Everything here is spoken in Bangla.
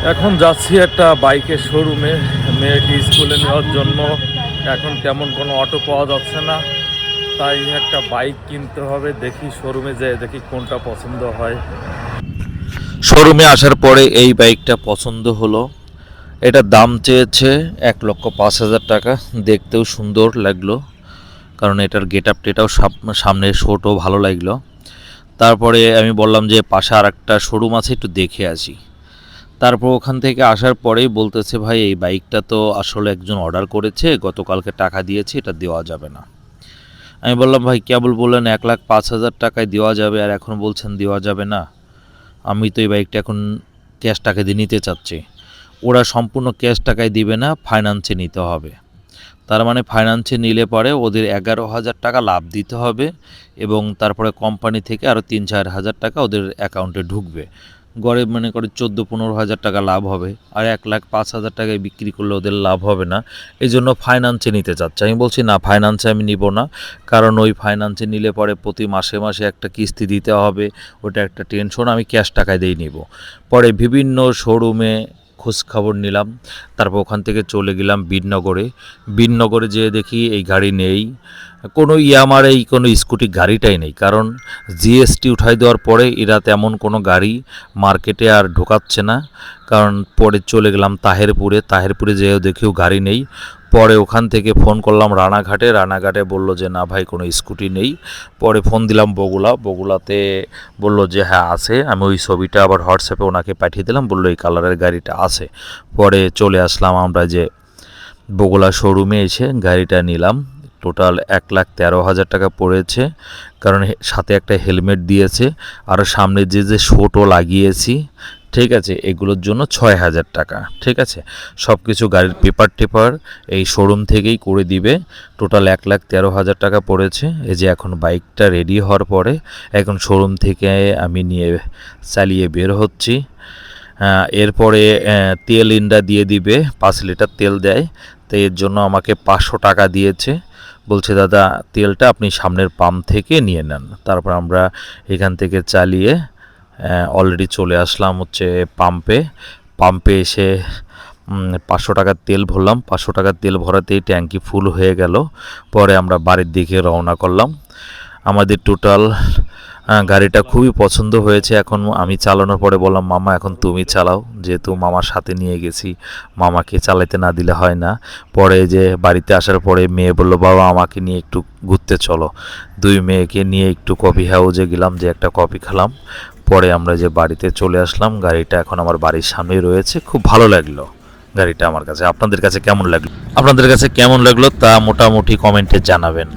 এখন যাচ্ছি একটা বাইকের শোরুমে মেয়েকে স্কুলে নেওয়ার জন্য। এখন তেমন কোনো অটো পাওয়া যাচ্ছে না, তাই একটা বাইক কিনতে হবে। দেখি শোরুমে যেয়ে দেখি কোনটা পছন্দ হয়। শোরুমে আসার পরে এই বাইকটা পছন্দ হলো। এটার দাম চেয়েছে 1,05,000 টাকা। দেখতেও সুন্দর লাগলো, কারণ এটার গেট আপ টেটাও সামনের শোটাও ভালো লাগলো। তারপরে আমি বললাম যে পাশে আর একটা শোরুম আছে, একটু দেখে আসি। তারপর ওখান থেকে আসার পরেই বলতেছে, ভাই এই বাইকটা তো আসলে একজন অর্ডার করেছে, গতকালকে টাকা দিয়েছে, এটা দেওয়া যাবে না। আমি বললাম, ভাই কেবল বললেন 1,05,000 টাকায় দেওয়া যাবে, আর এখন বলছেন দেওয়া যাবে না। আমি তো এই বাইকটা এখন ক্যাশ টাকা দিয়ে নিতে চাচ্ছি। ওরা সম্পূর্ণ ক্যাশ টাকায় দিবে না, ফাইন্যান্সে নিতে হবে। তার মানে ফাইন্যান্সে নিলে পরে ওদের 11,000 টাকা লাভ দিতে হবে, এবং তারপরে কোম্পানি থেকে আরও 3-4 হাজার টাকা ওদের অ্যাকাউন্টে ঢুকবে। গড়ে মনে করে 14-15 হাজার টাকা লাভ হবে, আর 1,05,000 টাকায় বিক্রি করলে ওদের লাভ হবে না। এই জন্য ফাইন্যান্সে নিতে চাচ্ছে। আমি বলছি না, ফাইন্যান্সে আমি নিব না, কারণ ওই ফাইন্যান্সে নিলে পরে প্রতি মাসে মাসে একটা কিস্তি দিতে হবে, ওটা একটা টেনশন। আমি ক্যাশ টাকায় দিয়ে নিব। পরে বিভিন্ন শোরুমে খোঁজখবর নিলাম, তারপর ওখান থেকে চলে গেলাম বিননগরে যেয়ে দেখি এই গাড়ি নেই, কোনো ইয়ামার এই কোনো স্কুটি গাড়িটাই নেই। কারণ জিএসটি উঠাই দেওয়ার পরে এরা তেমন কোনো গাড়ি মার্কেটে আর ঢোকাচ্ছে না। কারণ পরে চলে গেলাম তাহেরপুরে যেয়েও দেখেও গাড়ি নেই। পরে ওখান থেকে ফোন করলাম রানাঘাটে বলল যে না ভাই, কোনো স্কুটি নেই। পরে ফোন দিলাম বগুলাতে, বলল যে হ্যাঁ আছে। আমি ওই ছবিটা আবার হোয়াটসঅ্যাপে ওনাকে পাঠিয়ে দিলাম, বললো এই কালারের গাড়িটা আছে। পরে চলে আসলাম আমরা যে বগুলা শোরুমে, এসে গাড়িটা নিলাম। টোটাল 1,13,000 টাকা পড়েছে, কারণ সাথে একটা হেলমেট দিয়েছে, আর সামনে যে শোটো লাগিয়েছি, ঠিক আছে, এগুলোর জন্য 6,000 টাকা। ঠিক আছে, সব কিছু গাড়ির পেপার এই শোরুম থেকেই করে দিবে। টোটাল 1,13,000 টাকা পড়েছে। এই যে এখন বাইকটা রেডি হওয়ার পরে এখন শোরুম থেকে আমি নিয়ে চালিয়ে বের হচ্ছি। এরপরে তেল ইন্ডা দিয়ে দিবে, 5 লিটার তেল দেয়, তো এর জন্য আমাকে 500 টাকা দিয়েছে। বলছে দাদা তেলটা আপনি সামনের পাম্প থেকে নিয়ে নেন। তারপর আমরা এখান থেকে চালিয়ে অলরেডি চলে আসলাম হচ্ছে পাম্পে এসে 500 টাকার তেল ভরলাম। 500 টাকার তেল ভরাতেই ট্যাঙ্কি ফুল হয়ে গেল। পরে আমরা বাড়ির দিকে রওনা করলাম। আমাদের টোটাল গাড়িটা খুবই পছন্দ হয়েছে। এখন আমি চালানোর পরে বললাম, মামা এখন তুমি চালাও, যেহেতু মামার সাথে নিয়ে গেছি, মামাকে চালাতে না দিলে হয় না। পরে যে বাড়িতে আসার পরে মেয়ে বলল, বাবা আমাকে নিয়ে একটু ঘুরতে চলো। 2 মেয়েকে নিয়ে একটু কফি হাউসে গেলাম, যে একটা কফি খেলাম। পরে আমরা যে বাড়িতে চলে আসলাম। গাড়িটা এখন আমার বাড়ির সামনেই রয়েছে। খুব ভালো লাগলো গাড়িটা আমার কাছে। আপনাদের কাছে কেমন লাগলো তা মোটামুটি কমেন্টে জানাবেন।